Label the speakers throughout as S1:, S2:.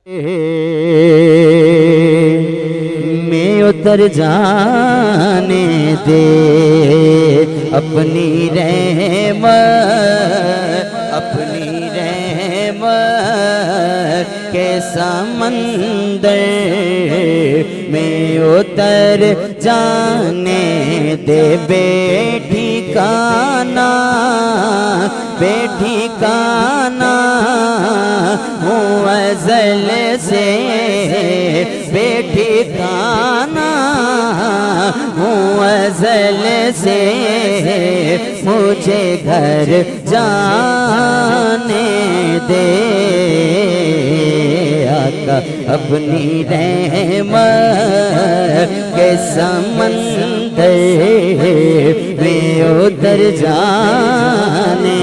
S1: में उतर जाने दे अपनी रहमत के समंदर में उतर जाने दे बेठिकाना हूँ अज़ल से बेठिकाना हूँ अज़ल से मुझे घर जाने दे आका अपनी रहमत के समंदर में उतर जाने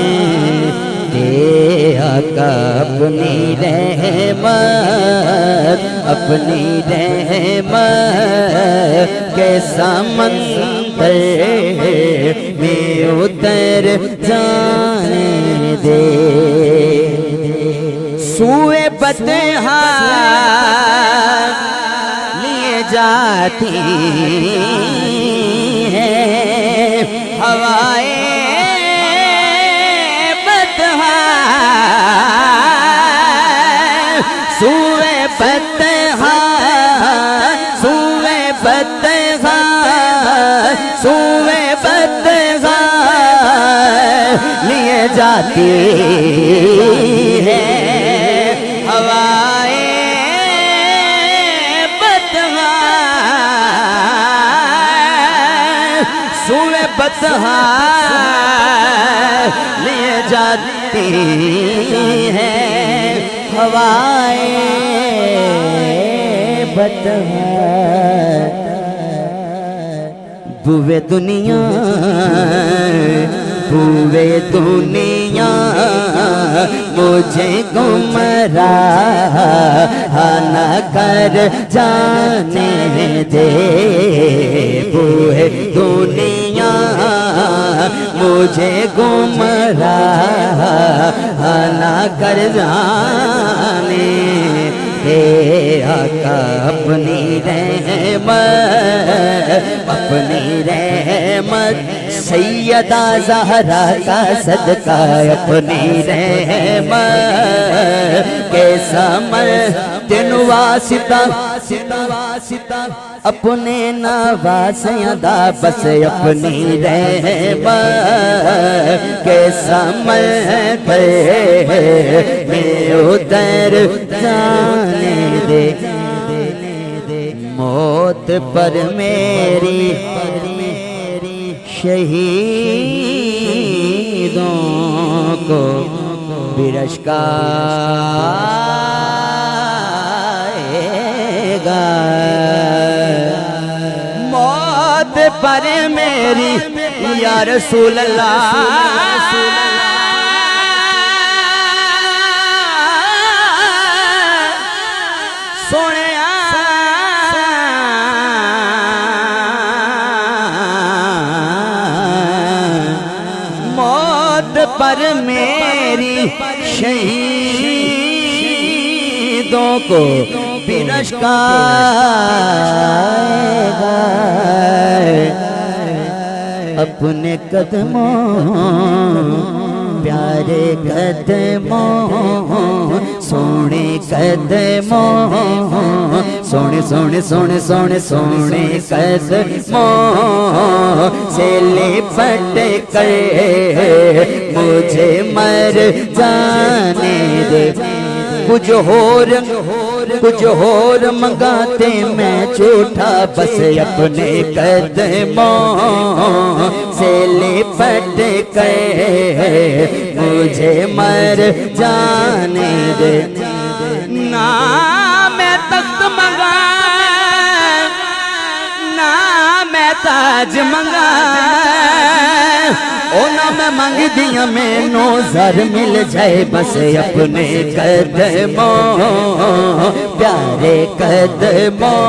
S1: दे आका अपनी रहमत के समंदर में उतर जाने दे सूए बतहा लिए जाती है हवाएं बतहा सूए बतहा लिए जाती है हवाएं बतहा सूए बतहा लिए जाती है हवाएं बतहा बुवे दुनिया मुझे गुमराह न कर जाने दे बुवे दुनिया मुझे गुमराह न कर जाने दे आका अपनी रहमत सैयदा ज़हरा का सदका अपनी रहमत के समर दिन वासिता अपने नवाज़दा बस अपनी रहमत के समर में उतर जाने दे मौत पर मेरी शहीदों को बिरश्काएगा मौत पर मेरी या रसूल अल्लाह सोने पर मेरी शहीदों को बिरश्काएगा अपने कदमों प्यारे कदमों सोने कदमों सोने सोने सोने सोने सोने कदमों से लिपट कर मुझे मर जाने दे कुछ और मंगाते मैं झूठा बस अपने कदमों से लिपट कर मुझे मर जाने दे ना मैं तख्त मंगा ना मैं ताज मंगा ओ ना मैं मांग दिया मैनू जर मिल जाए बस अपने कदमों प्यारे कदमों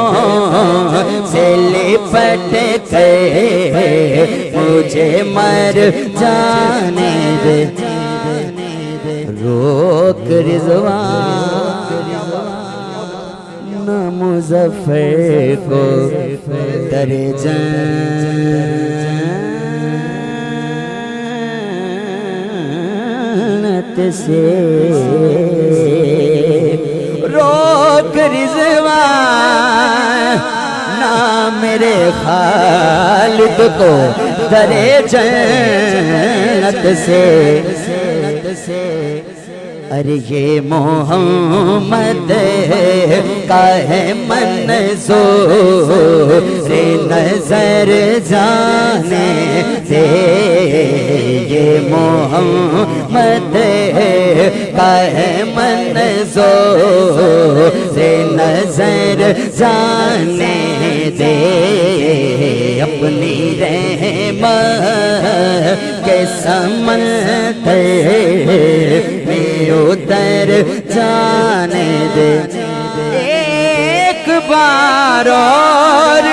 S1: से लिपट के मुझे मर जाने दे रोक रिज़वान ना मुज़फ़्फ़र को दरे जन्नत से रोक रिज़वान ना मेरे खालिद को दरे जन्नत से। अरे ये मोहम्मद का है मंज़ूर रे नजर जाने दे। ये मोहम्मद का है मंज़ूर रे नजर जाने दे। अपनी रहमत के समंदर में उतर जाने दे। एक बार और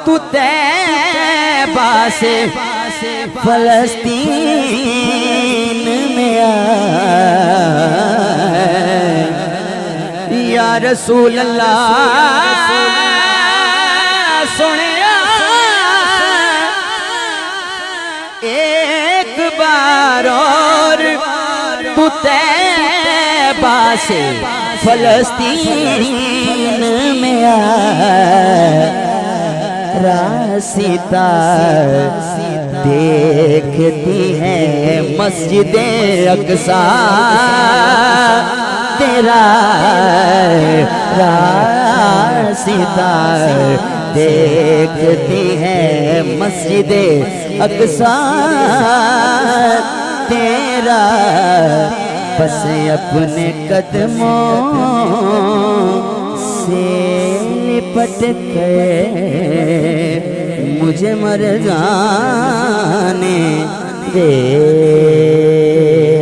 S1: तू तैबा से फलस्तीन में आ या रसूल अल्लाह सुनिया। एक बार और तू तैबा से फलस्तीन में आ रास्ता देखती है मस्जिद अक़सा तेरा रास्ता देखती है मस्जिद अक़सा तेरा। बस अपने कदमों से लिपट के मुझे मर जाने दे।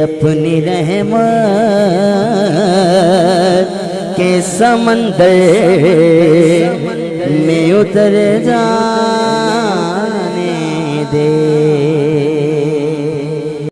S1: अपनी रहमत के समंदर में उतर जाने दे।